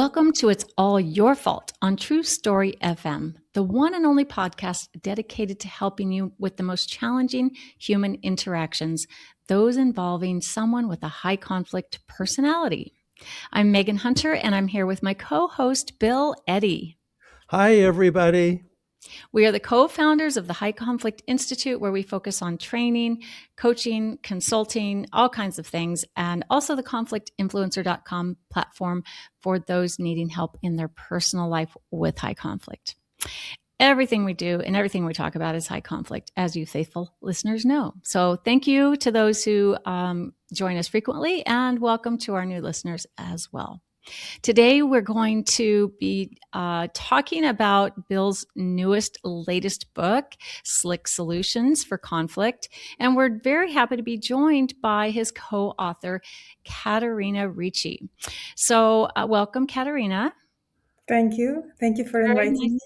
Welcome to It's All Your Fault on True Story FM, the one and only podcast dedicated to helping you with the most challenging human interactions, those involving someone with a high conflict personality. I'm Megan Hunter, and I'm here with my co-host, Bill Eddy. Hi, everybody. We are the co-founders of the High Conflict Institute, where we focus on training, coaching, consulting, all kinds of things, and also the conflictinfluencer.com platform for those needing help in their personal life with high conflict. Everything we do and everything we talk about is high conflict, as you faithful listeners know. So thank you to those who join us frequently, and welcome to our new listeners as well. Today, we're going to be talking about Bill's latest book, SLIC Solutions for Conflict. And we're very happy to be joined by his co-author, Ekaterina Ricci. So welcome, Ekaterina. Thank you. Thank you for inviting me.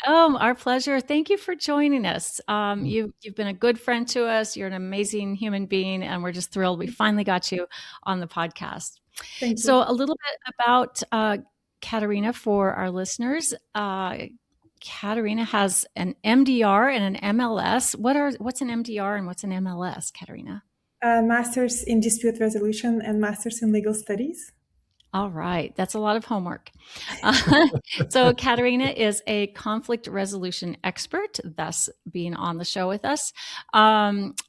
Oh, our pleasure. Thank you for joining us. You've been a good friend to us. You're an amazing human being, and we're just thrilled we finally got you on the podcast. Thank you. So a little bit about Ekaterina for our listeners. Ekaterina has an MDR and an MLS. What's an MDR and what's an MLS, Ekaterina? Master's in Dispute Resolution and Master's in Legal Studies. All right. That's a lot of homework. So Ekaterina is a conflict resolution expert, thus being on the show with us,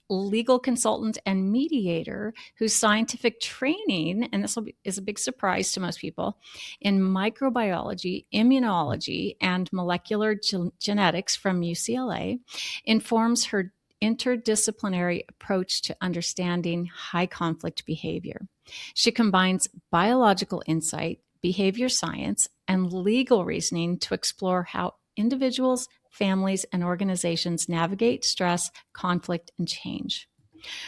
legal consultant and mediator whose scientific training, and this is a big surprise to most people, in microbiology, immunology, and molecular genetics from UCLA informs her interdisciplinary approach to understanding high conflict behavior. She combines biological insight, behavior science, and legal reasoning to explore how individuals, families, and organizations navigate stress, conflict, and change.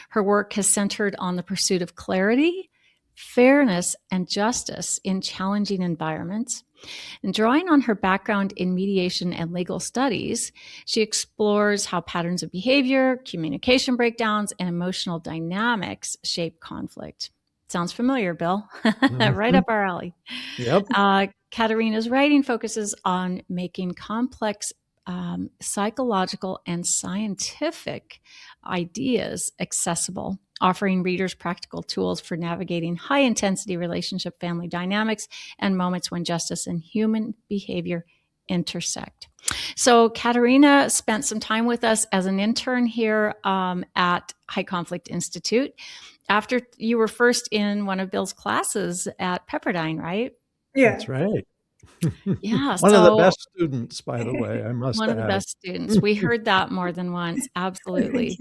Her work has centered on the pursuit of clarity, fairness, and justice in challenging environments. And drawing on her background in mediation and legal studies, she explores how patterns of behavior, communication breakdowns, and emotional dynamics shape conflict. Sounds familiar, Bill. Right up our alley. Yep. Ekaterina's writing focuses on making complex psychological and scientific ideas accessible, offering readers practical tools for navigating high-intensity relationship family dynamics and moments when justice and human behavior intersect. So Ekaterina spent some time with us as an intern here at High Conflict Institute after you were first in one of Bill's classes at Pepperdine, right? Yeah. That's right. Yeah. One of the best students, by the way, I must One add. of the best students. We heard that more than once. Absolutely.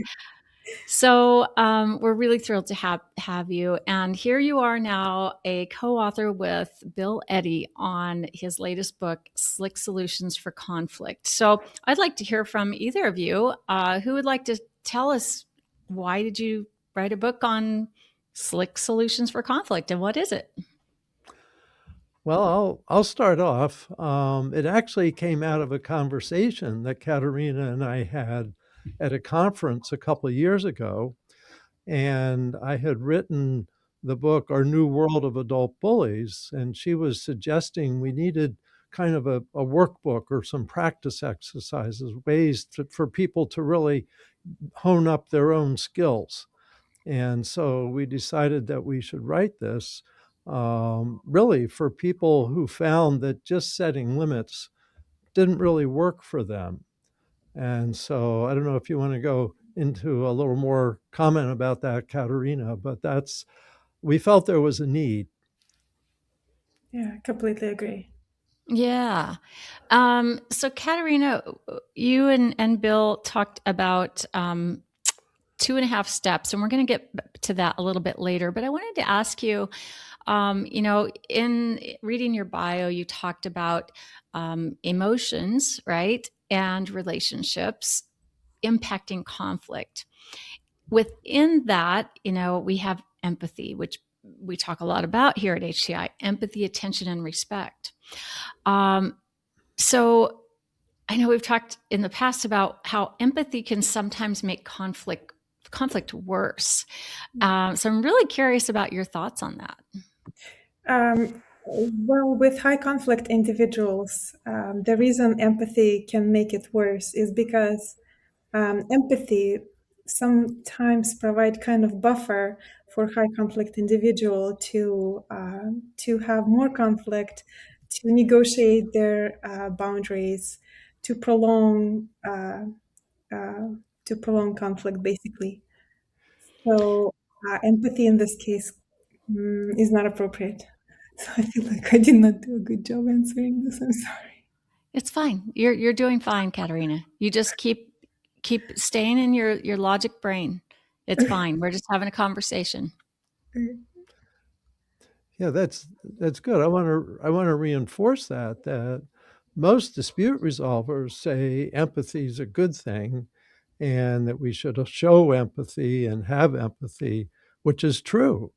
So we're really thrilled to have you. And here you are now, a co-author with Bill Eddy on his latest book, SLIC Solutions for Conflict. So I'd like to hear from either of you. Who would like to tell us, why did you write a book on SLIC Solutions for Conflict, and what is it? Well, I'll start off. It actually came out of a conversation that Ekaterina and I had at a conference a couple of years ago. And I had written the book, Our New World of Adult Bullies, and she was suggesting we needed kind of a workbook or some practice exercises, ways for people to really hone up their own skills. And so we decided that we should write this really for people who found that just setting limits didn't really work for them. And so I don't know if you want to go into a little more comment about that, Ekaterina, but we felt there was a need. Yeah, completely agree. Yeah. So Ekaterina, you and Bill talked about 2.5 steps, and we're going to get to that a little bit later. But I wanted to ask you, in reading your bio, you talked about emotions, right? And relationships impacting conflict. Within that, we have empathy, which we talk a lot about here at HCI, empathy, attention, and respect. So I know we've talked in the past about how empathy can sometimes make conflict worse. So I'm really curious about your thoughts on that. Well, with high conflict individuals, the reason empathy can make it worse is because empathy sometimes provide kind of buffer for high conflict individual to have more conflict, to negotiate their boundaries, to prolong uh, uh, to prolong conflict, basically. So empathy in this case is not appropriate. So I feel like I did not do a good job answering this. I'm sorry. It's fine. You're doing fine, Katerina. You just keep staying in your logic brain. It's fine. We're just having a conversation. Yeah, that's good. I want to reinforce that most dispute resolvers say empathy is a good thing and that we should show empathy and have empathy, which is true.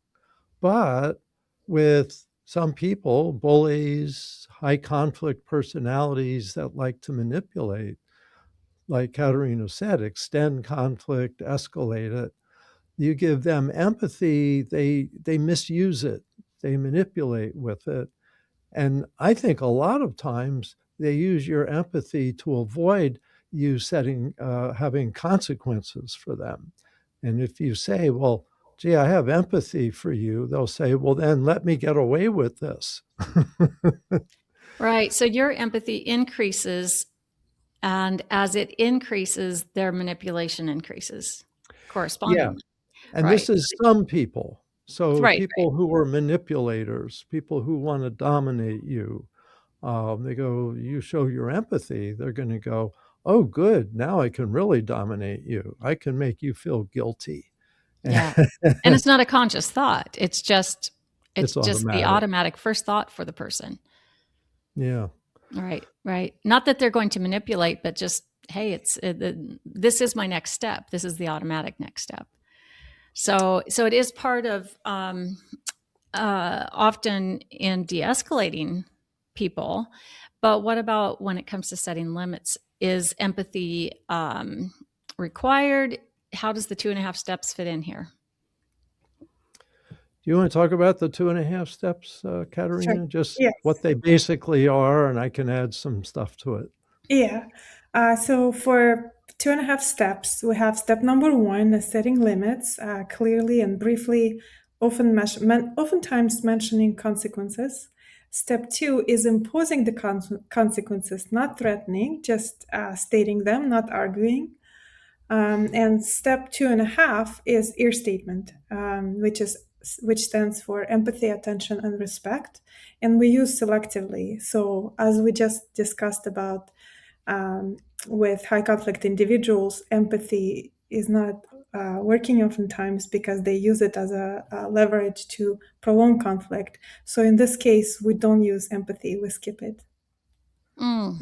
But with some people, bullies, high conflict personalities that like to manipulate, like Katerina said, extend conflict, escalate it. You give them empathy, they misuse it, they manipulate with it. And I think a lot of times they use your empathy to avoid you having consequences for them. And if you say, well, gee, I have empathy for you, they'll say, well, then let me get away with this. Right. So your empathy increases, and as it increases, their manipulation increases Yeah. correspondingly. And Right. this is some people. So Right. people who are manipulators, people who want to dominate you, they go, you show your empathy, they're going to go, oh, good. Now I can really dominate you. I can make you feel guilty. Yeah. And it's not a conscious thought. It's It's just the automatic. automatic first thought for the person. Yeah. Right. Right. Not that they're going to manipulate, but just, hey, this is my next step. This is the automatic next step. So it is part of often in de-escalating people. But what about when it comes to setting limits? Is empathy required? How does the 2.5 steps fit in here? Do you want to talk about the 2.5 steps, Sure. Katerina? Just what Yes. they basically are, and I can add some stuff to it. Yeah. So for 2.5 steps, we have step number one is setting limits clearly and briefly, oftentimes mentioning consequences. Step two is imposing the consequences, not threatening, just stating them, not arguing. And step 2.5 is ear statement, which stands for empathy, attention, and respect. And we use selectively. So as we just discussed about um, with high conflict individuals, empathy is not working oftentimes because they use it as a leverage to prolong conflict. So in this case, we don't use empathy, we skip it. Mm.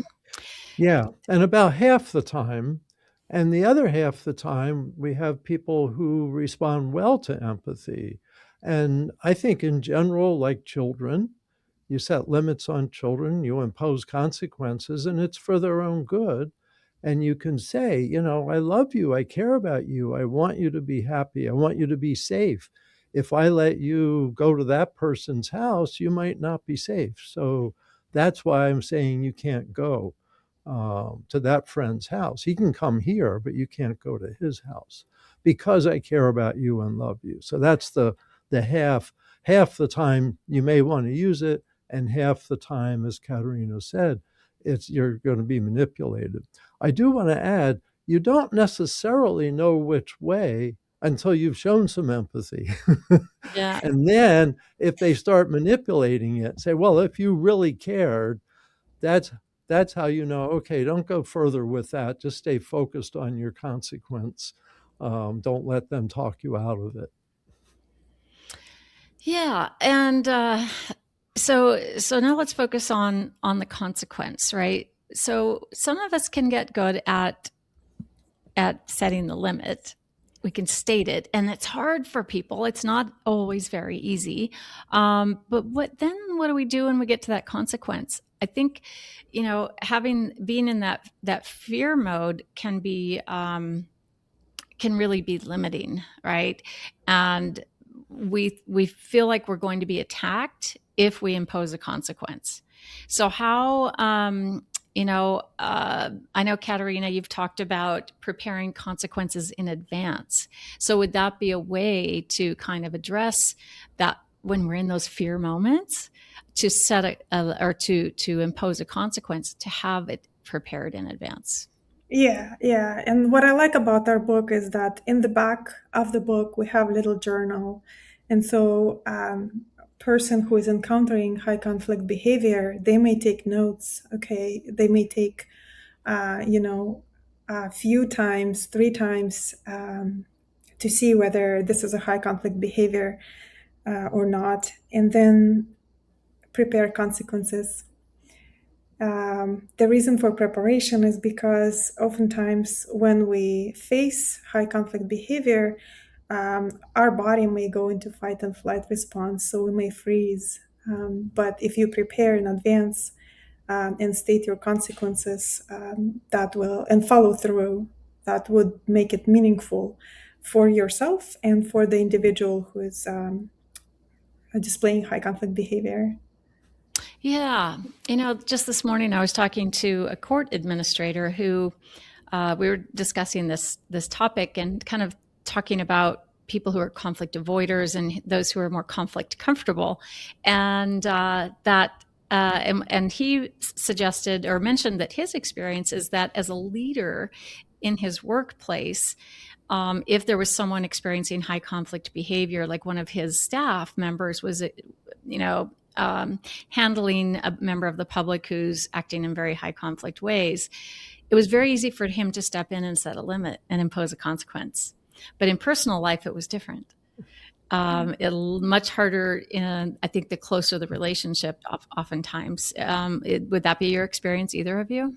Yeah. And about half the time, and the other half the time, we have people who respond well to empathy. And I think in general, like children, you set limits on children, you impose consequences, and it's for their own good. And you can say, I love you, I care about you, I want you to be happy, I want you to be safe. If I let you go to that person's house, you might not be safe. So that's why I'm saying you can't go to that friend's house. He can come here, but you can't go to his house because I care about you and love you. So that's the half the time you may want to use it, and half the time, as Katerina said, you're going to be manipulated. I do want to add, you don't necessarily know which way until you've shown some empathy. Yeah. And then if they start manipulating it, say, well, if you really cared, that's that's how you know, okay, don't go further with that. Just stay focused on your consequence. Don't let them talk you out of it. Yeah. And so now let's focus on the consequence, right? So some of us can get good at setting the limit. We can state it, and it's hard for people. It's not always very easy. But what do we do when we get to that consequence? I think, being in that fear mode can really be limiting, right? And we feel like we're going to be attacked if we impose a consequence. So how I know, Ekaterina, you've talked about preparing consequences in advance. So would that be a way to kind of address that when we're in those fear moments, to set or to impose a consequence, to have it prepared in advance? Yeah, yeah. And what I like about our book is that in the back of the book we have a little journal, and so person who is encountering high conflict behavior, they may take notes. Okay, they may take, a few times, 3 times, to see whether this is a high conflict behavior or not, and then prepare consequences. The reason for preparation is because oftentimes when we face high conflict behavior, our body may go into fight and flight response, so we may freeze. But if you prepare in advance and state your consequences, that will, and follow through, that would make it meaningful for yourself and for the individual who is displaying high conflict behavior. Yeah. Just this morning I was talking to a court administrator who we were discussing this topic and kind of talking about people who are conflict avoiders and those who are more conflict comfortable. And and he suggested or mentioned that his experience is that as a leader in his workplace, if there was someone experiencing high conflict behavior, like one of his staff members was, handling a member of the public who's acting in very high conflict ways, it was very easy for him to step in and set a limit and impose a consequence. But in personal life, it was different. Much harder in, I think, the closer the relationship, oftentimes. Would that be your experience, either of you?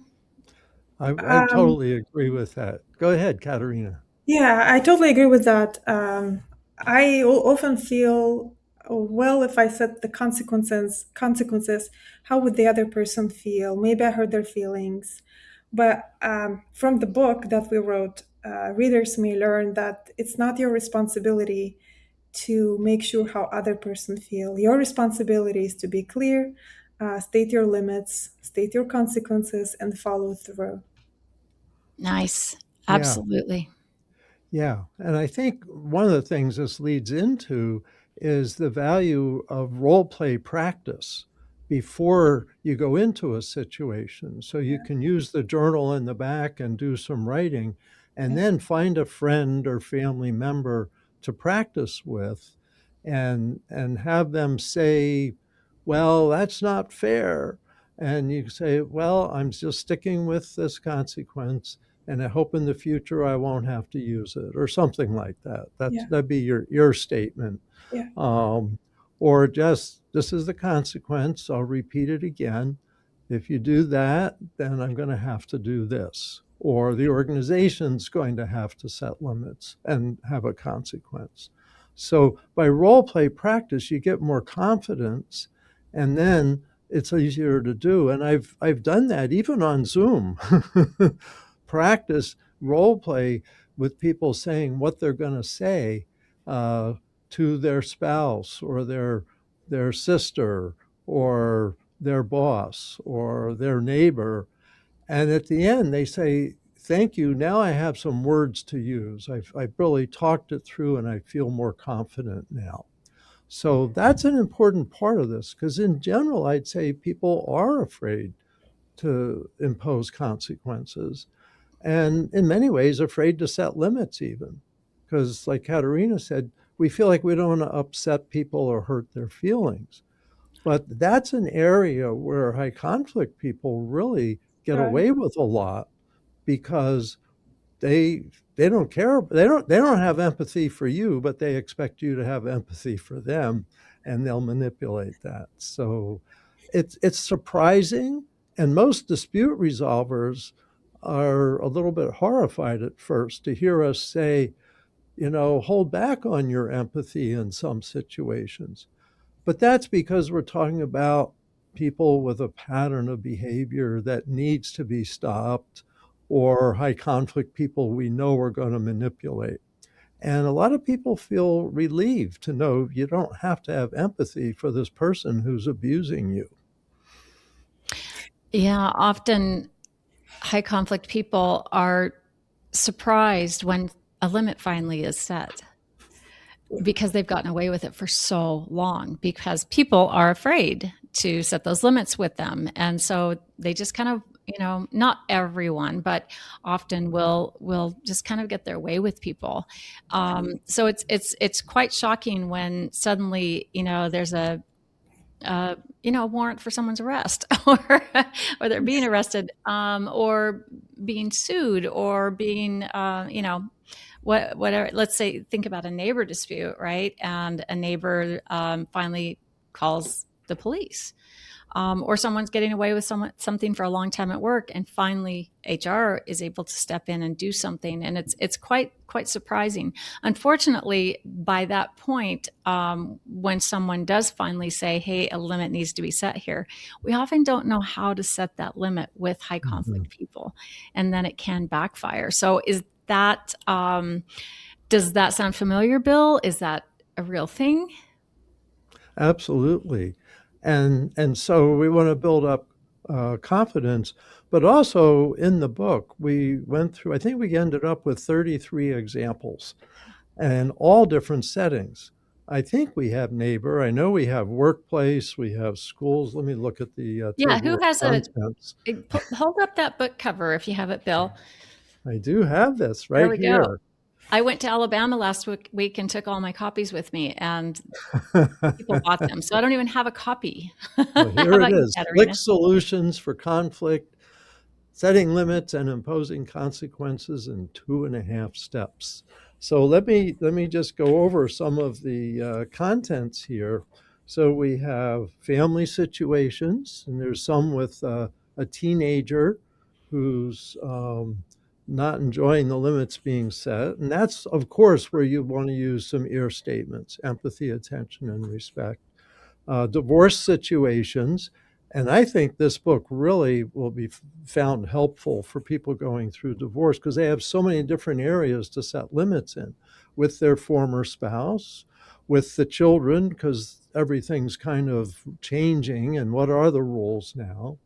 I Um, totally agree with that. Go ahead, Katerina. Yeah, I totally agree with that. Often feel, oh, well, if I set the consequences, how would the other person feel? Maybe I hurt their feelings. But from the book that we wrote, readers may learn that it's not your responsibility to make sure how other person feel. Your responsibility is to be clear, state your limits, state your consequences, and follow through. Nice. Yeah. Absolutely. Yeah, and I think one of the things this leads into is the value of role play practice before you go into a situation. So you can use the journal in the back and do some writing, and Yeah, then find a friend or family member to practice with and have them say, "Well, that's not fair." And you say, "Well, I'm just sticking with this consequence and I hope in the future I won't have to use it," or something like that. yeah, That'd be your statement. yeah, Um, or just, this is the consequence. I'll repeat it again. If you do that, then I'm going to have to do this. Or the organization's going to have to set limits and have a consequence. So by role play practice, you get more confidence, and then it's easier to do. And I've done that even on Zoom. Practice role play with people saying what they're going to say uh, to their spouse or their sister or their boss or their neighbor, and at the end they say, "Thank you. Now I have some words to use. I've really talked it through, and I feel more confident now." So that's an important part of this, because in general, I'd say people are afraid to impose consequences, and in many ways afraid to set limits, even because, like Katerina said, we feel like we don't want to upset people or hurt their feelings. But that's an area where high conflict people really get right. away with a lot, because they they don't care, they don't have empathy for you, but they expect you to have empathy for them, and they'll manipulate that. So it's surprising, and most dispute resolvers are a little bit horrified at first to hear us say, hold back on your empathy in some situations. But that's because we're talking about people with a pattern of behavior that needs to be stopped, or high conflict people we know are going to manipulate. And a lot of people feel relieved to know you don't have to have empathy for this person who's abusing you. Yeah, often high conflict people are surprised when a limit finally is set because they've gotten away with it for so long, because people are afraid to set those limits with them. And so they just kind of, not everyone, but often will just kind of get their way with people. So it's quite shocking when suddenly, there's a warrant for someone's arrest, or they're being arrested, or being sued, or being, whatever. Let's say, think about a neighbor dispute, right? And a neighbor finally calls the police, or someone's getting away with something for a long time at work, and finally HR is able to step in and do something, and it's quite surprising. Unfortunately, by that point, when someone does finally say, "Hey, a limit needs to be set here," we often don't know how to set that limit with high conflict people, and then it can backfire. So, is that does that sound familiar, Bill? Is that a real thing? Absolutely. And so we want to build up confidence, but also in the book, we went through, I think we ended up with 33 examples and all different settings. I think we have neighbor. I know we have workplace. We have schools. Let me look at the Yeah, table who of has contents. hold up that book cover if you have it, Bill. I do have this There right we go. here. I went to Alabama last week and took all my copies with me, and people bought them. So I don't even have a copy. Well, How here it about you, is. SLIC Katerina? Solutions for conflict, setting limits and imposing consequences in 2.5 steps. So let me just go over some of the contents here. So we have family situations, and there's some with a teenager who's not enjoying the limits being set, and that's of course where you want to use some ear statements: empathy, attention, and respect. Divorce situations. And I think this book really will be found helpful for people going through divorce because they have so many different areas to set limits in with their former spouse, with the children, because everything's kind of changing and what are the rules now,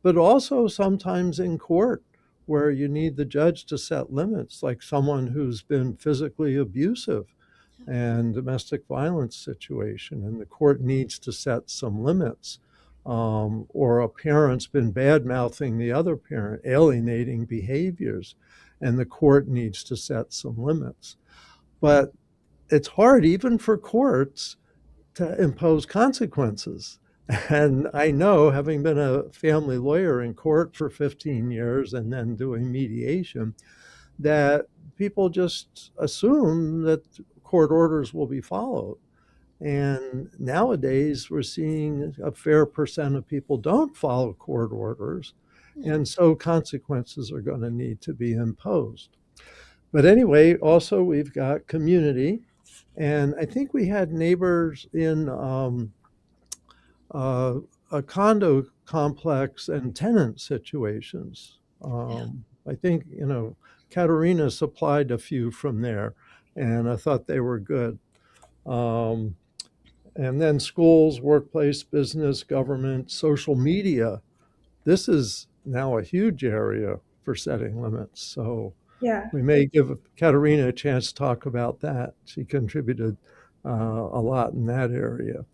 but also sometimes in court where you need the judge to set limits, like someone who's been physically abusive and domestic violence situation, and the court needs to set some limits. Or a parent's been bad mouthing the other parent, alienating behaviors, and the court needs to set some limits. But it's hard, even for courts, to impose consequences. And I know, having been a family lawyer in court for 15 years and then doing mediation, that people just assume that court orders will be followed. And nowadays, we're seeing a fair percent of people don't follow court orders. And so consequences are going to need to be imposed. But anyway, also, we've got community. And I think we had neighbors in uh, a condo complex and tenant situations. Yeah. I think, Katerina supplied a few from there, and I thought they were good. Um, and then schools, workplace, business, government, social media. This is now a huge area for setting limits. So Yeah. we may give Katerina a chance to talk about that. She contributed a lot in that area.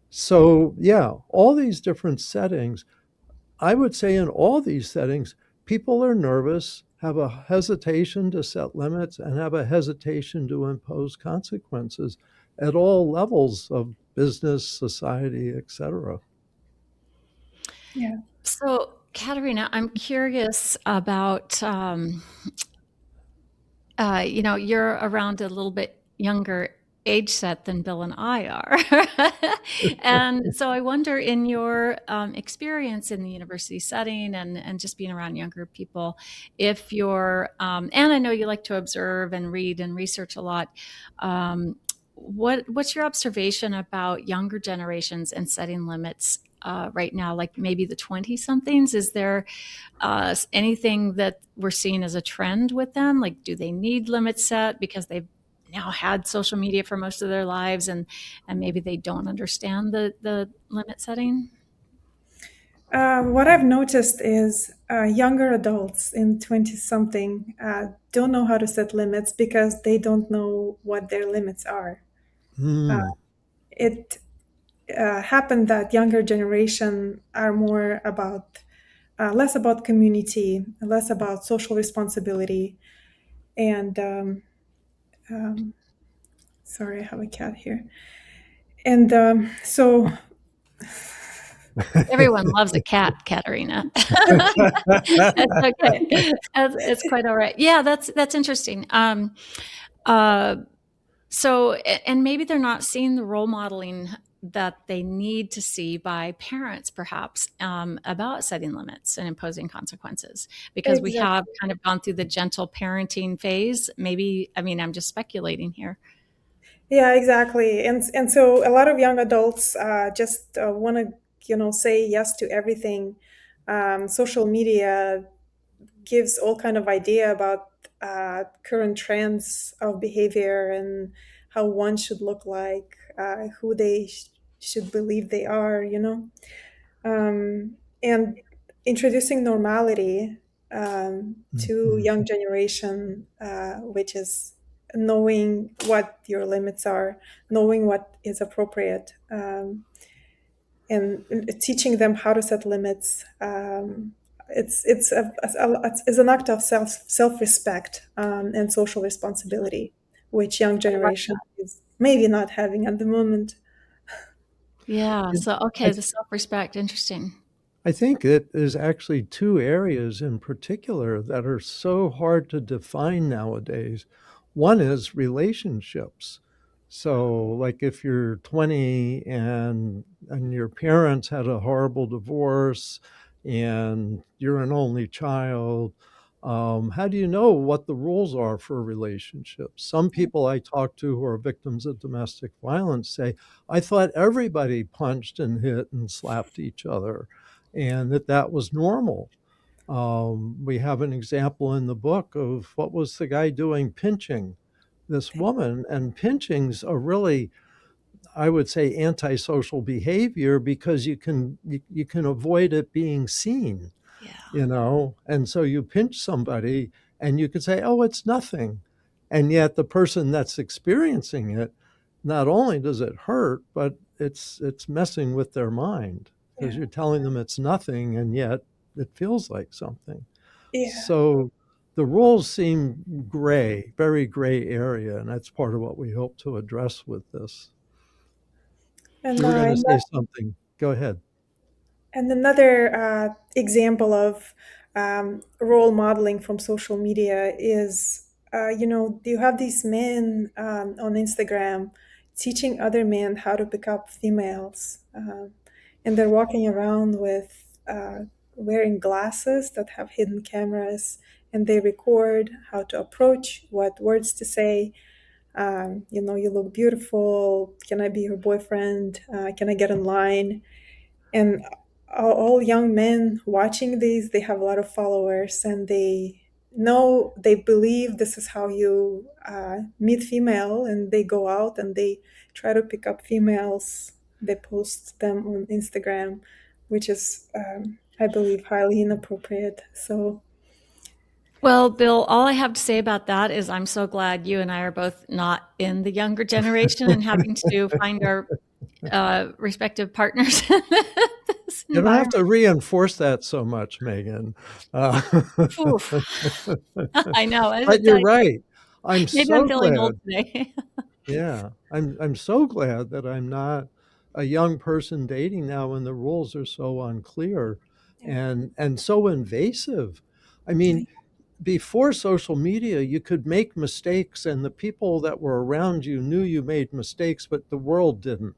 So, yeah, all these different settings, I would say in all these settings, people are nervous, have a hesitation to set limits, and have a hesitation to impose consequences at all levels of business, society, etc. Yeah. So, Katerina, I'm curious about, you're around a little bit younger age set than Bill and I are. And so I wonder, in your experience in the university setting, and just being around younger people, if you're, and I know you like to observe and read and research a lot, what's your observation about younger generations and setting limits right now, like maybe the 20 somethings? Is there anything that we're seeing as a trend with them? Like, do they need limits set because they've now had social media for most of their lives, and maybe they don't understand the limit setting? What I've noticed is younger adults in 20 something don't know how to set limits because they don't know what their limits are. Uh, Hmm. it happened that younger generation are more about less about community, less about social responsibility, and um, sorry, I have a cat here, and so Everyone loves a cat, Katerina. That's okay. It's quite all right. Yeah, that's interesting. Uh, so, and maybe they're not seeing the role modeling that they need to see by parents, perhaps, about setting limits and imposing consequences, because we have exactly. kind of gone through the gentle parenting phase. Maybe, I mean, I'm just speculating here. Yeah, exactly. And so a lot of young adults just want to, say yes to everything. Social media gives all kind of idea about current trends of behavior and how one should look like, who they should believe they are, and introducing normality to Mhm. young generation, which is knowing what your limits are, knowing what is appropriate, and teaching them how to set limits. It's an act of self respect and social responsibility, which young I like generation that. is maybe not having at the moment. Yeah. And So, I okay, the self-respect, interesting. I think that there's actually two areas in particular that are so hard to define nowadays. One is relationships. So, like if you're 20 and your parents had a horrible divorce and you're an only child, how do you know what the rules are for relationships? Some people I talk to who are victims of domestic violence say, I thought everybody punched and hit and slapped each other and that was normal. We have an example in the book of what was the guy doing pinching this woman, and pinching's a really, I would say, antisocial behavior because you can avoid it being seen, Yeah. you know, and so you pinch somebody and you could say, oh, it's nothing, and yet the person that's experiencing it, not only does it hurt, but it's messing with their mind because Yeah, you're telling them it's nothing and yet it feels like something. yeah. So the rules seem gray, very gray area, and that's part of what we hope to address with this. And You were going uh, to say something. Go ahead. And another example of role modeling from social media is, you have these men on Instagram teaching other men how to pick up females. And they're walking around with wearing glasses that have hidden cameras, and they record how to approach, what words to say. You look beautiful. Can I be your boyfriend? Can I get in line? And all young men watching these, they have a lot of followers, and they believe this is how you meet female, and they go out and they try to pick up females. They post them on Instagram, which is I believe highly inappropriate. So Well, Bill, all I have to say about that is I'm so glad you and I are both not in the younger generation and having to find our respective partners in this You don't have environment. to reinforce that so much, Megan. Uh, Oof. I know. I but tell you're you, right. I'm maybe I'm so feeling old glad. today. Yeah, I'm so glad that I'm not a young person dating now when the rules are so unclear yeah, and so invasive. I yeah, mean, before social media, you could make mistakes and the people that were around you knew you made mistakes, but the world didn't.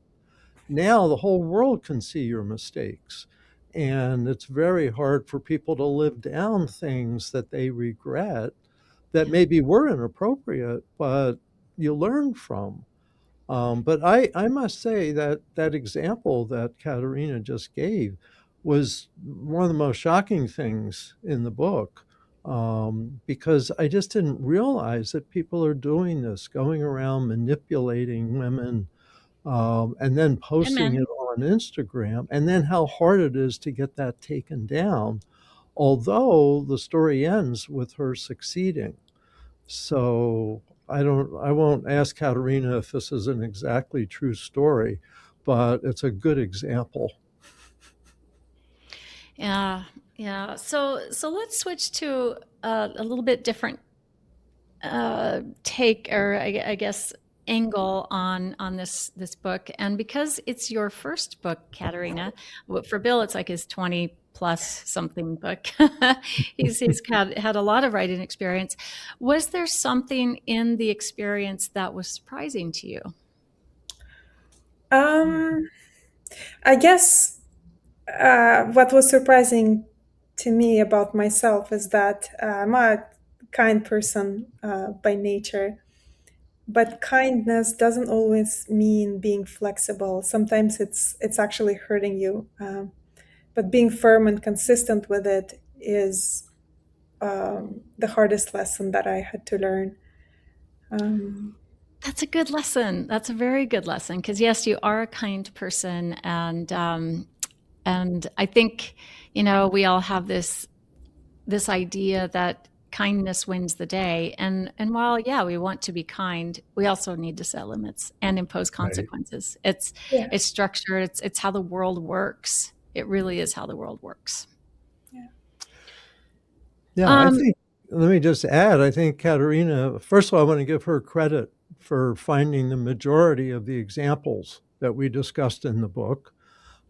Now the whole world can see your mistakes. And it's very hard for people to live down things that they regret that Yeah. maybe were inappropriate, but you learn from. But I must say that that example that Katerina just gave was one of the most shocking things in the book. because I just didn't realize that people are doing this, going around manipulating women, and then posting Amen. it on Instagram, and then how hard it is to get that taken down. Although the story ends with her succeeding. So I won't ask Katerina if this is an exactly true story, but it's a good example. Yeah, yeah. So let's switch to a little bit different take, or I guess angle on this book. And because it's your first book, Katerina, for Bill it's like his 20 plus something book. He's had a lot of writing experience. Was there something in the experience that was surprising to you? I guess what was surprising to me about myself is that I'm a kind person by nature, but kindness doesn't always mean being flexible. Sometimes it's actually hurting you. But being firm and consistent with it is the hardest lesson that I had to learn. Um, That's a good lesson. That's a very good lesson, because yes, you are a kind person, and I think, we all have this idea that kindness wins the day, and while yeah, we want to be kind, we also need to set limits and impose Right. consequences. yeah, It's structured. It's how the world works. It really is how the world works. yeah. Yeah, I Um, think, let me just add, I think Katerina, first of all, I want to give her credit for finding the majority of the examples that we discussed in the book.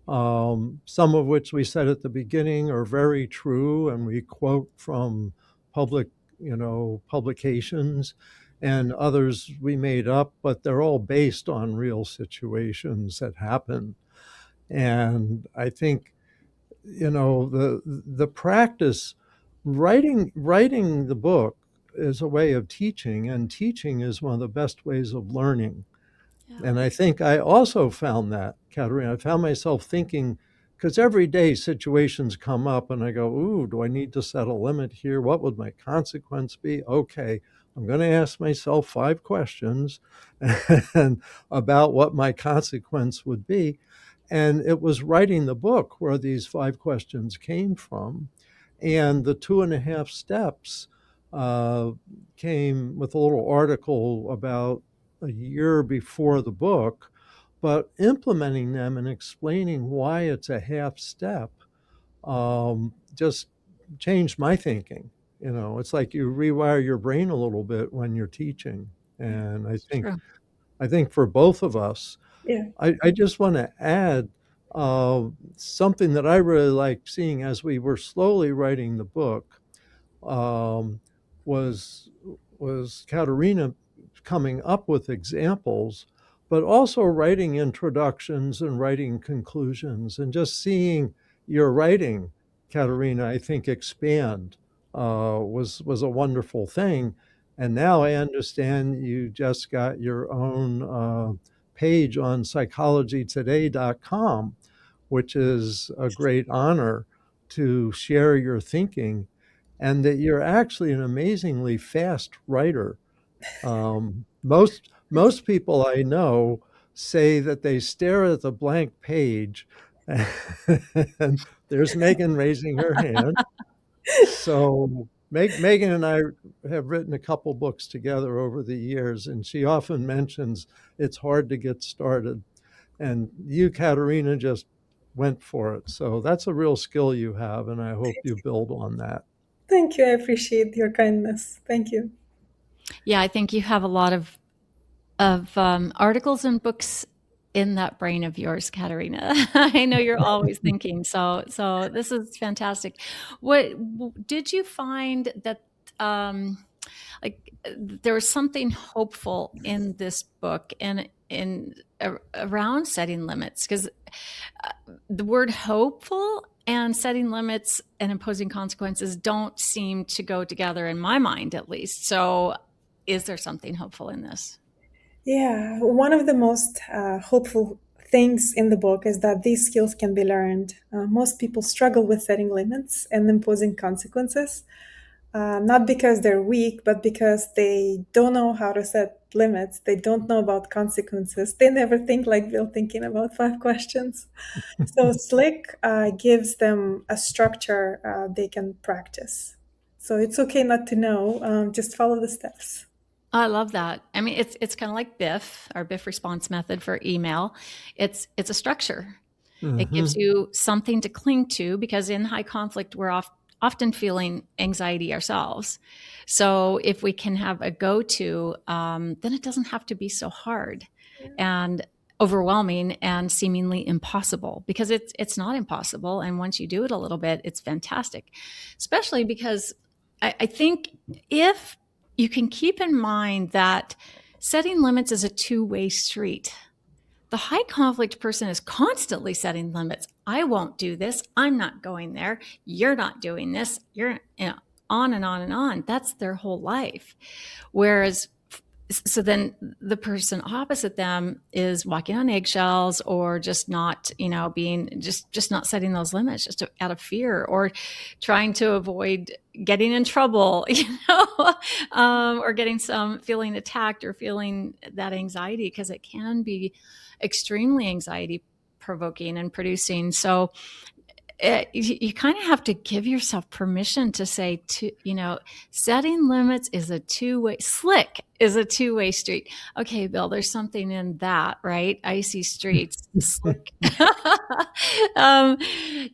Some of which we said at the beginning are very true, and we quote from public, publications, and others we made up, but they're all based on real situations that happen. And I think, the practice, writing the book is a way of teaching, and teaching is one of the best ways of learning. yeah. And I think I also found that, Katerina, I found myself thinking, because every day situations come up and I go, ooh, do I need to set a limit here? What would my consequence be? Okay, I'm going to ask myself 5 questions and about what my consequence would be. And it was writing the book where these 5 questions came from. And the 2.5 steps uh, came with a little article about a year before the book, but implementing them and explaining why it's a half step just changed my thinking. It's like you rewire your brain a little bit when you're teaching. Yeah, And I It's think true. I think for both of us, yeah. I just want to add something that I really liked seeing as we were slowly writing the book um, was Katerina coming up with examples, but also writing introductions and writing conclusions, and just seeing your writing, Katerina, I think expand was a wonderful thing. And now I understand you just got your own page on psychologytoday.com, which is a great honor to share your thinking, and that you're actually an amazingly fast writer. Most people I know say that they stare at the blank page, and there's Megan raising her hand. So Megan and I have written a couple books together over the years, and she often mentions it's hard to get started. And you, Katerina, just went for it. So that's a real skill you have, and I hope you build on that. Thank you. I appreciate your kindness. Thank you. Yeah, I think you have a lot of articles and books in that brain of yours, Katerina. I know you're always thinking. So this is fantastic. What did you find that like there was something hopeful in this book and in around setting limits? Because the word hopeful and setting limits and imposing consequences don't seem to go together in my mind, at least. So is there something hopeful in this? Yeah, one of the most hopeful things in the book is that these skills can be learned. Most people struggle with setting limits and imposing consequences. not because they're weak, but because they don't know how to set limits. They don't know about consequences. They never think like Bill thinking about 5 questions. So SLIC gives them a structure they can practice. So it's okay not to know. Just follow the steps. I love that. I mean, it's kind of like BIF, our BIF response method for email. It's a structure. It gives Mm-hmm. you something to cling to because in high conflict, we're often feeling anxiety ourselves. So if we can have a go-to, then it doesn't have to be so hard and overwhelming and seemingly impossible because it's not impossible. And once you do it a little bit, it's fantastic, especially because I think if you can keep in mind that setting limits is a two-way street. The high conflict person is constantly setting limits. I won't do this. I'm not going there. You're not doing this. You're, on and on and on. That's their whole life. Whereas, so then the person opposite them is walking on eggshells or just not, being just not setting those limits just out of fear or trying to avoid getting in trouble, or getting feeling attacked or feeling that anxiety because it can be extremely anxiety provoking and producing. So you kind of have to give yourself permission to say, setting limits is a two-way, SLIC is a two-way street. Okay, Bill, there's something in that, right? Icy streets, SLIC.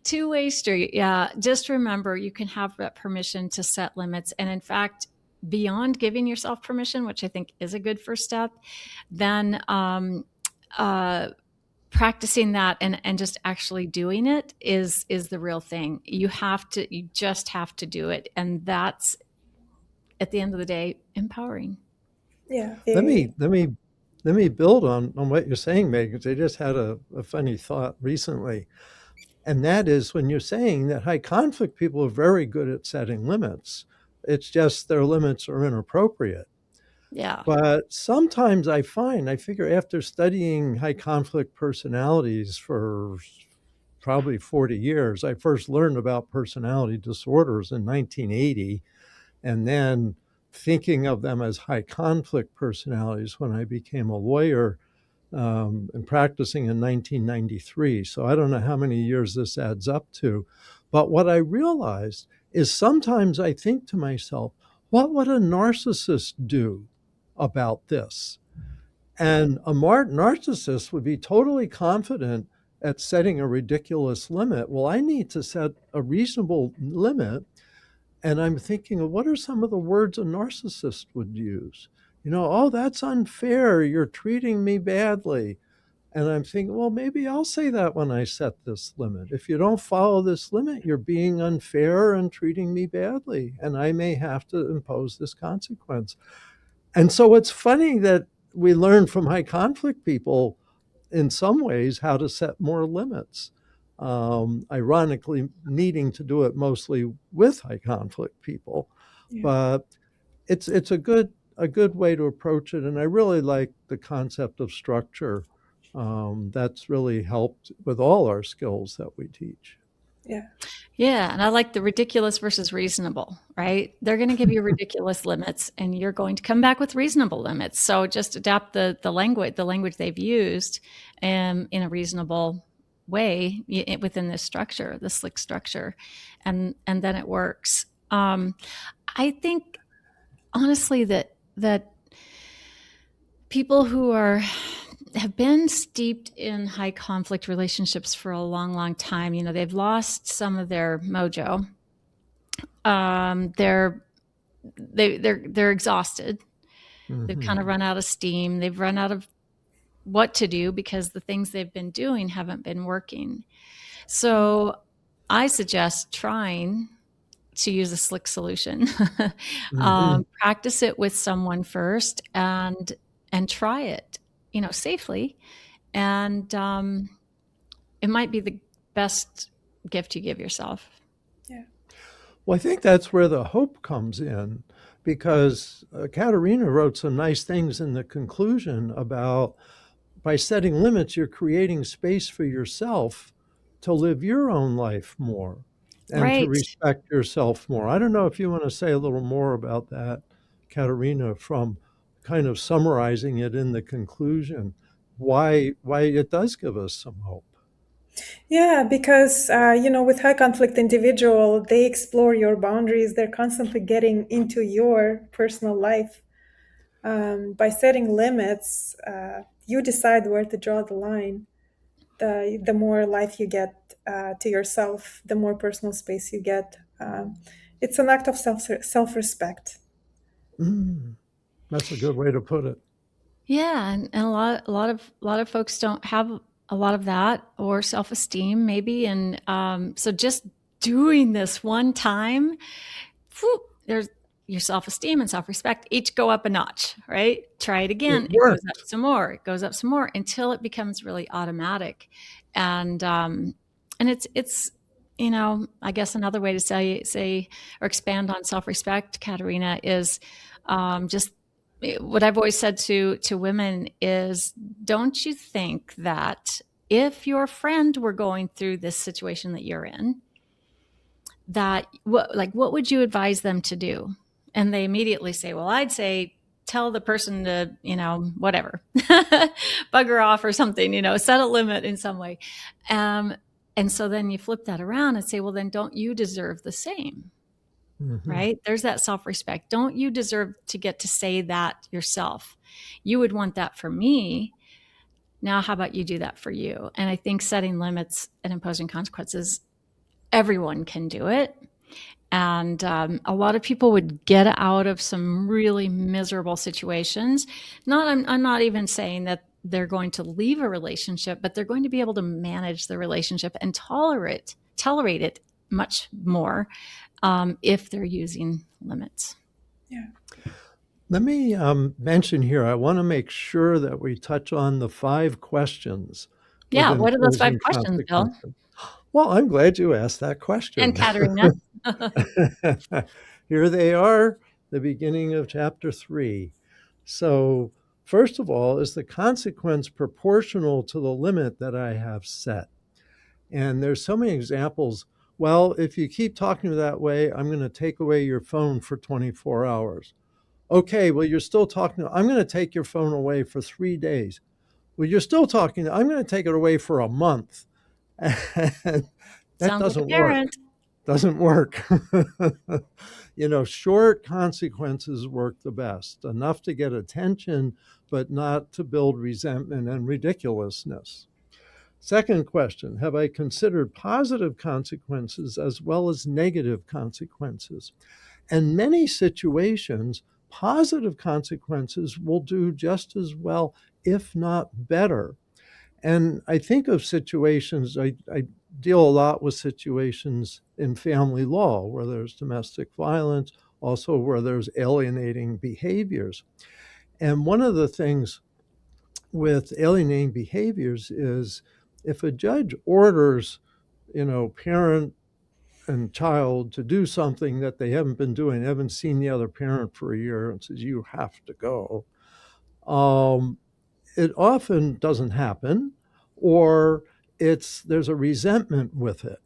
Two-way street. Yeah. Just remember, you can have that permission to set limits. And in fact, beyond giving yourself permission, which I think is a good first step, then, practicing that and just actually doing it is the real thing. You just have to do it. And that's, at the end of the day, empowering. Yeah, Let very. me let me let me build on what you're saying, Megan, because I just had a funny thought recently. And that is when you're saying that high conflict people are very good at setting limits. It's just their limits are inappropriate. Yeah. But sometimes I figure after studying high conflict personalities for probably 40 years, I first learned about personality disorders in 1980, and then thinking of them as high conflict personalities when I became a lawyer and practicing in 1993. So I don't know how many years this adds up to. But what I realized is sometimes I think to myself, what would a narcissist do about this? And a narcissist would be totally confident at setting a ridiculous limit. Well, I need to set a reasonable limit. And I'm thinking of what are some of the words a narcissist would use? Oh, that's unfair. You're treating me badly. And I'm thinking, well, maybe I'll say that when I set this limit. If you don't follow this limit, you're being unfair and treating me badly. And I may have to impose this consequence. And so it's funny that we learn from high conflict people in some ways how to set more limits. Ironically, needing to do it mostly with high conflict people, Yeah. but it's a good way to approach it. And I really like the concept of structure. That's really helped with all our skills that we teach. Yeah. Yeah. And I like the ridiculous versus reasonable, right? They're going to give you ridiculous limits and you're going to come back with reasonable limits. So just adapt the language they've used in a reasonable way within this structure, the SLIC structure. And then it works. I think honestly that people who have been steeped in high conflict relationships for a long time, they've lost some of their mojo. They're exhausted. They've Mm-hmm. kind of run out of steam. They've run out of what to do because the things they've been doing haven't been working. So I suggest trying to use a SLIC solution. Mm-hmm. Practice it with someone first and try it, safely. And it might be the best gift you give yourself. Yeah. Well, I think that's where the hope comes in because Katerina wrote some nice things in the conclusion about by setting limits, you're creating space for yourself to live your own life more. and to Right. respect yourself more. I don't know if you want to say a little more about that, Katerina, from kind of summarizing it in the conclusion, why it does give us some hope. Yeah, because with high conflict individual, they explore your boundaries. They're constantly getting into your personal life. By setting limits, you decide where to draw the line. The more life you get to yourself, the more personal space you get. It's an act of self respect. Mm, that's a good way to put it. Yeah, and a lot of folks don't have a lot of that or self-esteem maybe, and so just doing this one time, whew, there's your self-esteem and self-respect each go up a notch, right? Try it It again, it goes up worked. some more, it goes up some more until it becomes really automatic, and it's I guess another way to say or expand on self-respect, Katerina, is just what I've always said to women is, don't you think that if your friend were going through this situation that you're in, that what would you advise them to do? And they immediately say, well, I'd say tell the person to, whatever, bugger off or something, set a limit in some way. And so then you flip that around and say, well, then don't you deserve the same? Mm-hmm. Right? There's that self-respect. Don't you deserve to get to say that yourself? You would want that for me. Now, how about you do that for you? And I think setting limits and imposing consequences, everyone can do it. And a lot of people would get out of some really miserable situations. I'm not even saying that they're going to leave a relationship, but they're going to be able to manage the relationship and tolerate it much more if they're using limits. Yeah. Let me mention here, I want to make sure that we touch on the 5 questions with Yeah, what are those 5 imposing questions, Bill? consequences. Well, I'm glad you asked that And question. Katerina? Here they are, the beginning of chapter 3. So, first of all, is the consequence proportional to the limit that I have set? And there's so many examples. Well, if you keep talking that way, I'm going to take away your phone for 24 hours. Okay, well, you're still talking. I'm going to take your phone away for 3 days. Well, you're still talking. I'm going to take it away for a month. And that Sounds like a doesn't work. parent. Doesn't work. Short consequences work the best, enough to get attention, but not to build resentment and ridiculousness. Second question, have I considered positive consequences as well as negative consequences? In many situations, positive consequences will do just as well, if not better. And I think of situations, I deal a lot with situations in family law where there's domestic violence, also where there's alienating behaviors. And one of the things with alienating behaviors is if a judge orders, parent and child to do something that they haven't been doing, they haven't seen the other parent for a year, and says, you have to go. It often doesn't happen, or there's a resentment with it.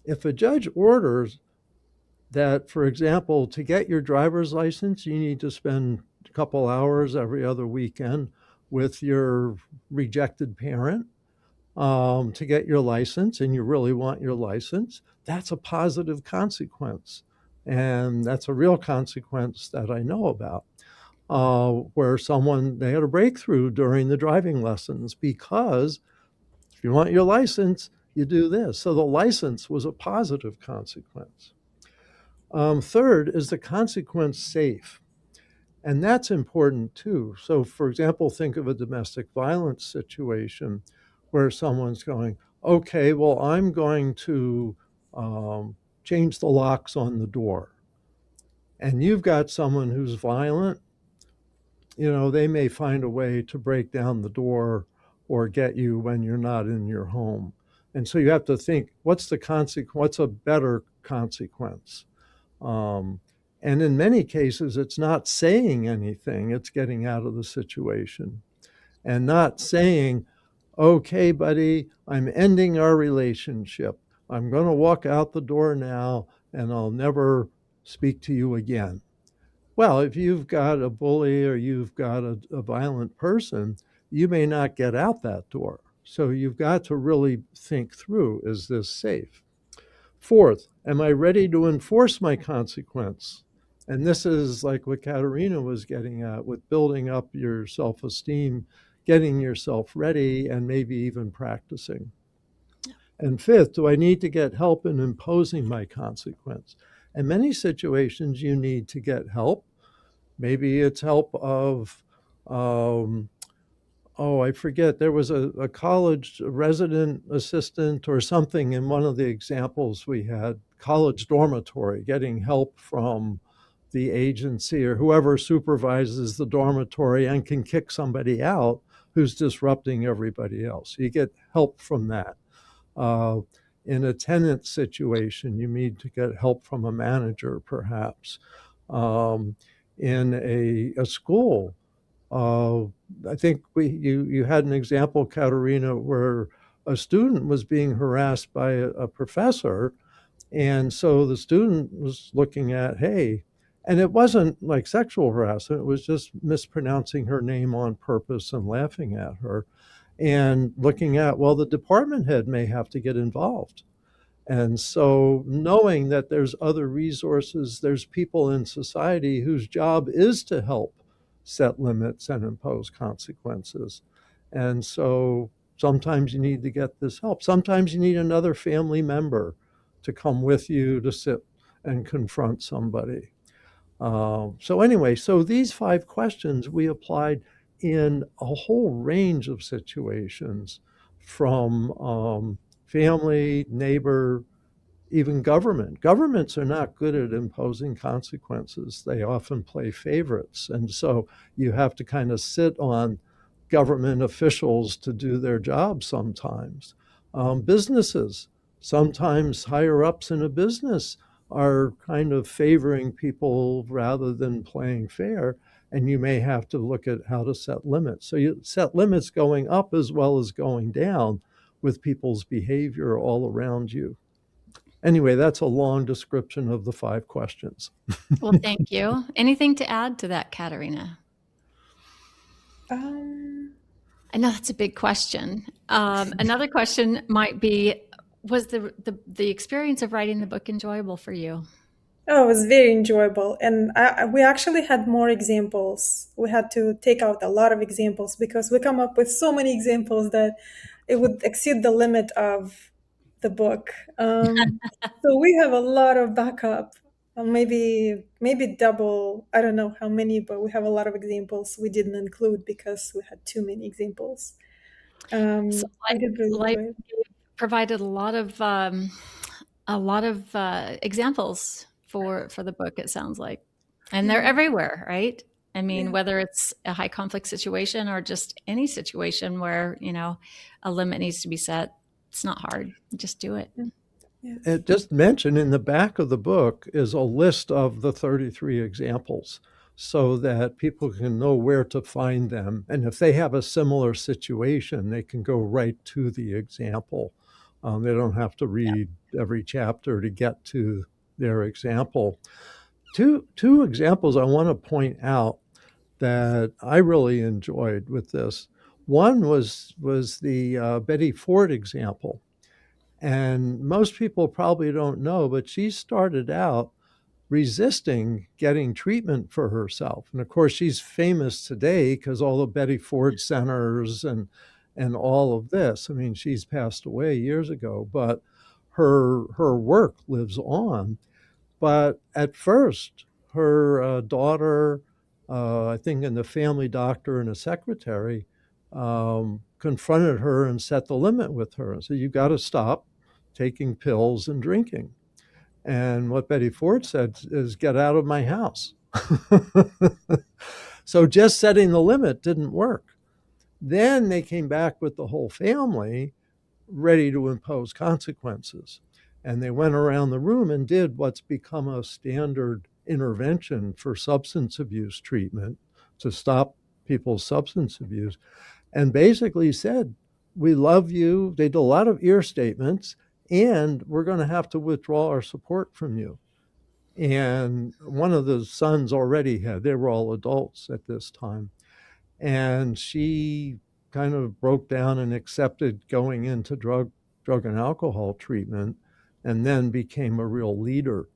If a judge orders that, for example, to get your driver's license, you need to spend a couple hours every other weekend with your rejected parent to get your license, and you really want your license, that's a positive consequence. And that's a real consequence that I know about, where they had a breakthrough during the driving lessons because if you want your license, you do this. So the license was a positive consequence. Third, is the consequence safe? And that's important too. So, for example, think of a domestic violence situation where someone's going, okay, well, I'm going to change the locks on the door. And you've got someone who's violent, they may find a way to break down the door or get you when you're not in your home. And so you have to think, what's a better consequence? And in many cases, it's not saying anything, it's getting out of the situation and not saying, okay, buddy, I'm ending our relationship. I'm going to walk out the door now and I'll never speak to you again. Well, if you've got a bully or you've got a violent person, you may not get out that door. So you've got to really think through, is this safe? Fourth, am I ready to enforce my consequence? And this is like what Katerina was getting at with building up your self esteem, getting yourself ready, and maybe even practicing. And fifth, do I need to get help in imposing my consequence? In many situations, you need to get help. Maybe it's help of, um, oh, I forget, there was a college resident assistant or something in one of the examples we had, college dormitory, getting help from the agency or whoever supervises the dormitory and can kick somebody out who's disrupting everybody else. You get help from that. Uh, in a tenant situation, you need to get help from a manager, perhaps. Um, in a school, uh, I think you had an example, Katerina, where a student was being harassed by a professor, and so the student was looking at, hey, and it wasn't like sexual harassment; it was just mispronouncing her name on purpose and laughing at her, and looking at, well, the department head may have to get involved. And so knowing that there's other resources, there's people in society whose job is to help set limits and impose consequences. And so sometimes you need to get this help. Sometimes you need another family member to come with you to sit and confront somebody. So anyway, so these 5 questions we applied in a whole range of situations, from family, neighbor, even government. Governments are not good at imposing consequences. They often play favorites. And so you have to kind of sit on government officials to do their job sometimes. Businesses, sometimes higher ups in a business are kind of favoring people rather than playing fair. And you may have to look at how to set limits. So you set limits going up as well as going down with people's behavior all around you. Anyway, that's a long description of the 5 questions. Well, thank you. Anything to add to that, Katerina? I know that's a big question. Another question might be, was the experience of writing the book enjoyable for you? Oh, it was very enjoyable. And we actually had more examples. We had to take out a lot of examples because we come up with so many examples that it would exceed the limit of the book. So we have a lot of backup, maybe double. I don't know how many, but we have a lot of examples we didn't include because we had too many examples. So We did really like enjoy it. provided a lot of examples for the book. It sounds like, and they're Yeah. everywhere, right? I mean, Yeah. whether it's a high conflict situation or just any situation where a limit needs to be set, it's not hard. Just do it. Yes. It just mentioned in the back of the book is a list of the 33 examples so that people can know where to find them. And if they have a similar situation, they can go right to the example. They don't have to read every chapter to get to their example. Two examples I want to point out that I really enjoyed with this. One was the Betty Ford example. And most people probably don't know, but she started out resisting getting treatment for herself. And of course, she's famous today because all the Betty Ford centers and all of this. I mean, she's passed away years ago, but her work lives on. But at first, her daughter, I think, and the family doctor and a secretary confronted her and set the limit with her and said, "You got to stop taking pills and drinking." And what Betty Ford said is, "Get out of my house." So just setting the limit didn't work. Then they came back with the whole family ready to impose consequences. And they went around the room and did what's become a standard intervention for substance abuse treatment to stop people's substance abuse, and basically said, "We love you." They did a lot of ear statements. and we're going to have to withdraw our support from you. And one of the sons already had, they were all adults at this time. And she kind of broke down and accepted going into drug and alcohol treatment, and then became a real leader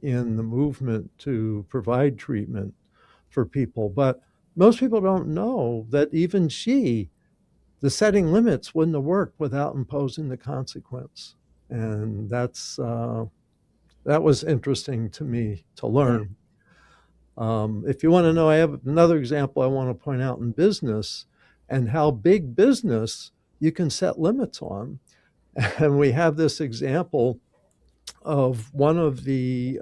in the movement to provide treatment for people. But most people don't know that even she, the setting limits wouldn't have worked without imposing the consequence. And that was interesting to me to Yeah. learn. If you want to know, I have another example I want to point out in business and how big business you can set limits on. And we have this example of one of the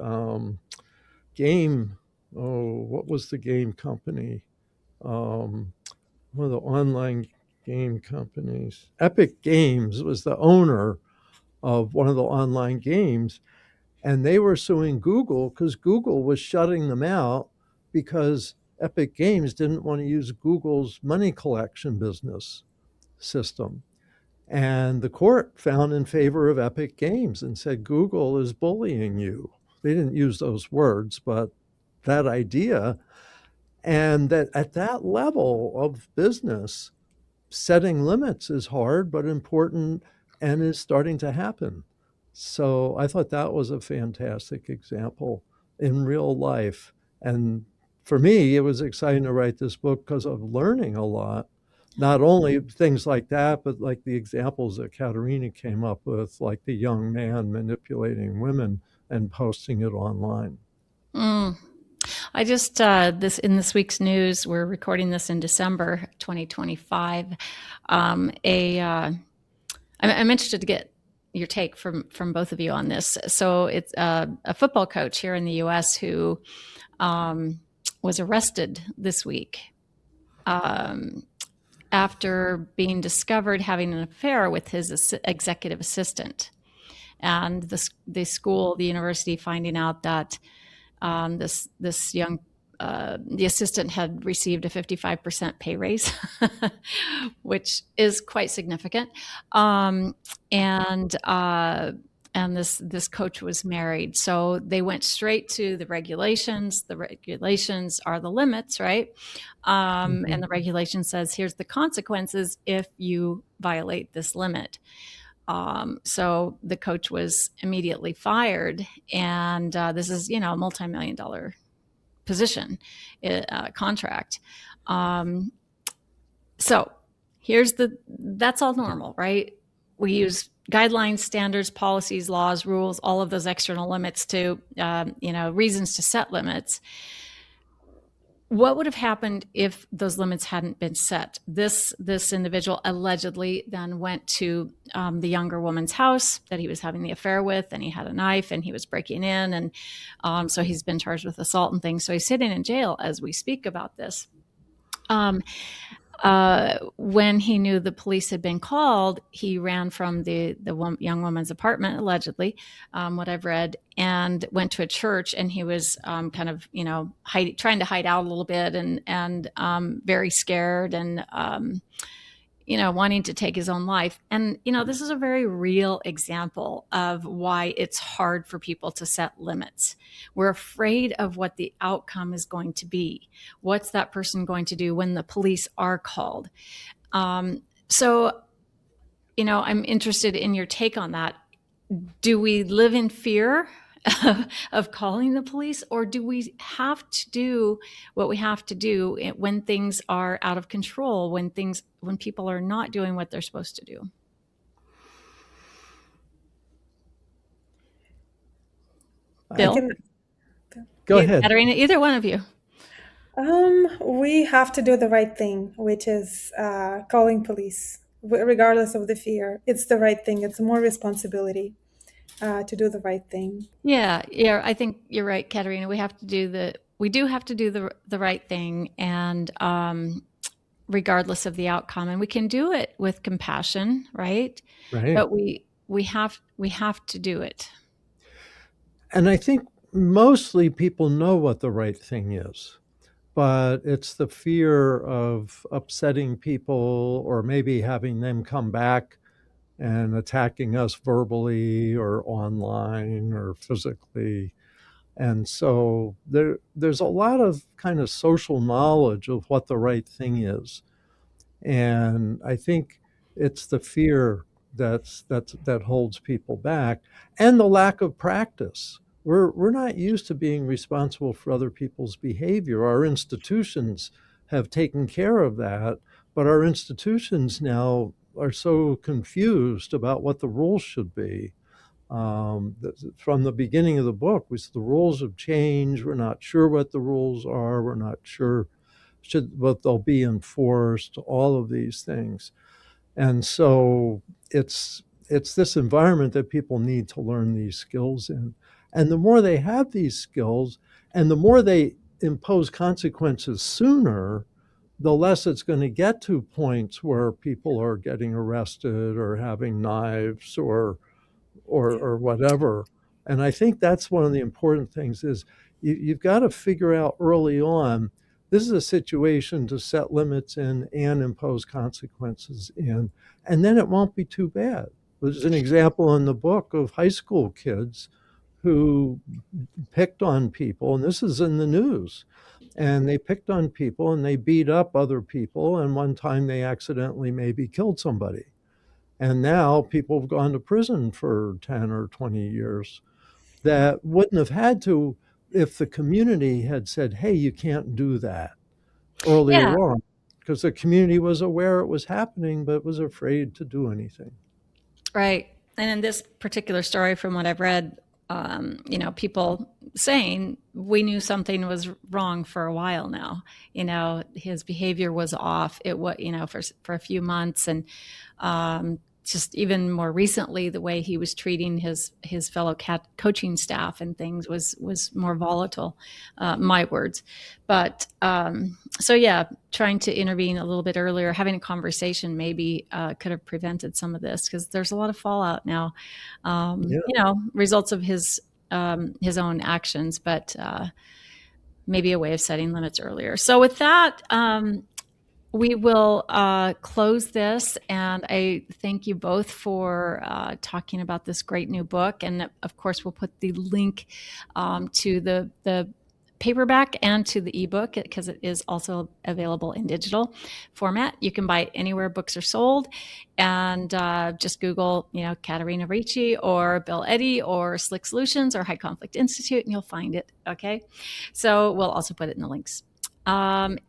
game, oh, what was the game company? Um, one of the online game companies. Epic Games was the owner of one of the online games, and they were suing Google because Google was shutting them out because Epic Games didn't want to use Google's money collection business system. And the court found in favor of Epic Games and said Google is bullying you. They didn't use those words, but that idea. And that at that level of business, setting limits is hard but important and is starting to happen. So I thought that was a fantastic example in real life. And for me, it was exciting to write this book because of learning a lot. Not only things like that, but like the examples that Katerina came up with, like the young man manipulating women and posting it online. Mm. I just this week's news. We're recording this in December 2025. I'm interested to get your take from both of you on this. So it's a football coach here in the U.S. who was arrested this week after being discovered having an affair with his executive assistant, and the school, the university, finding out that this young the assistant had received a 55% pay raise, which is quite significant. And this coach was married, so they went straight to the regulations. The regulations are the limits, right? And the regulation says, here's the consequences if you violate this limit. So the coach was immediately fired, and this is, a multi-million-dollar position, contract. So that's all normal, right? We use guidelines, standards, policies, laws, rules, all of those external limits to, reasons to set limits. What would have happened if those limits hadn't been set? This individual allegedly then went to the younger woman's house that he was having the affair with, and he had a knife, and he was breaking in, and so he's been charged with assault and things. So he's sitting in jail as we speak about this. When he knew the police had been called, he ran from the young woman's apartment, allegedly, what I've read, and went to a church. And he was kind of, trying to hide out a little bit, and very scared, and wanting to take his own life. And this is a very real example of why it's hard for people to set limits. We're afraid of what the outcome is going to be. What's that person going to do when the police are called? So, I'm interested in your take on that. Do we live in fear of calling the police, or do we have to do what we have to do when things are out of control, when people are not doing what they're supposed to do? Bill? Go ahead. Ekaterina, either one of you. We have to do the right thing, which is calling police, regardless of the fear. It's the right thing. It's more responsibility to do the right thing. Yeah, I think you're right, Ekaterina. We do have to do the right thing, and regardless of the outcome, and we can do it with compassion, right? Right. But we have to do it. And I think mostly people know what the right thing is, but it's the fear of upsetting people or maybe having them come back and attacking us verbally or online or physically. And so there's a lot of kind of social knowledge of what the right thing is. And I think it's the fear that holds people back, and the lack of practice. We're not used to being responsible for other people's behavior. Our institutions have taken care of that, but our institutions now are so confused about what the rules should be. From the beginning of the book, was the rules have changed. We're not sure what the rules are. We're not sure what they'll be enforced. All of these things, and so it's this environment that people need to learn these skills in. And the more they have these skills, and the more they impose consequences sooner, the less it's going to get to points where people are getting arrested or having knives or whatever. And I think that's one of the important things is you've got to figure out early on, this is a situation to set limits in and impose consequences in, and then it won't be too bad. There's an example in the book of high school kids who picked on people, and this is in the news. And they picked on people and they beat up other people, and one time they accidentally maybe killed somebody. And now people have gone to prison for 10 or 20 years that wouldn't have had to if the community had said, hey, you can't do that earlier Yeah. on, because the community was aware it was happening, but was afraid to do anything. Right. And in this particular story, from what I've read, people saying we knew something was wrong for a while now. His behavior was off. It was, for a few months, and just even more recently, the way he was treating his fellow coaching staff and things was more volatile. My words, but so yeah, trying to intervene a little bit earlier, having a conversation maybe could have prevented some of this, because there's a lot of fallout now. Results of his own actions, but maybe a way of setting limits earlier. So with that, we will close this, and I thank you both for talking about this great new book. And of course, we'll put the link to the paperback and to the ebook, because it is also available in digital format. You can buy it anywhere books are sold, and just Google, Ekaterina Ricci or Bill Eddy or SLIC Solutions or High Conflict Institute, and you'll find it. Okay, so we'll also put it in the links.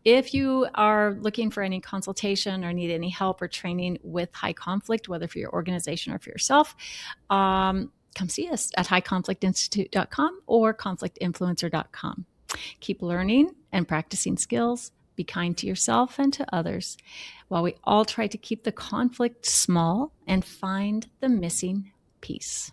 If you are looking for any consultation or need any help or training with high conflict, whether for your organization or for yourself, come see us at highconflictinstitute.com or conflictinfluencer.com. Keep learning and practicing skills. Be kind to yourself and to others, while we all try to keep the conflict small and find the missing piece.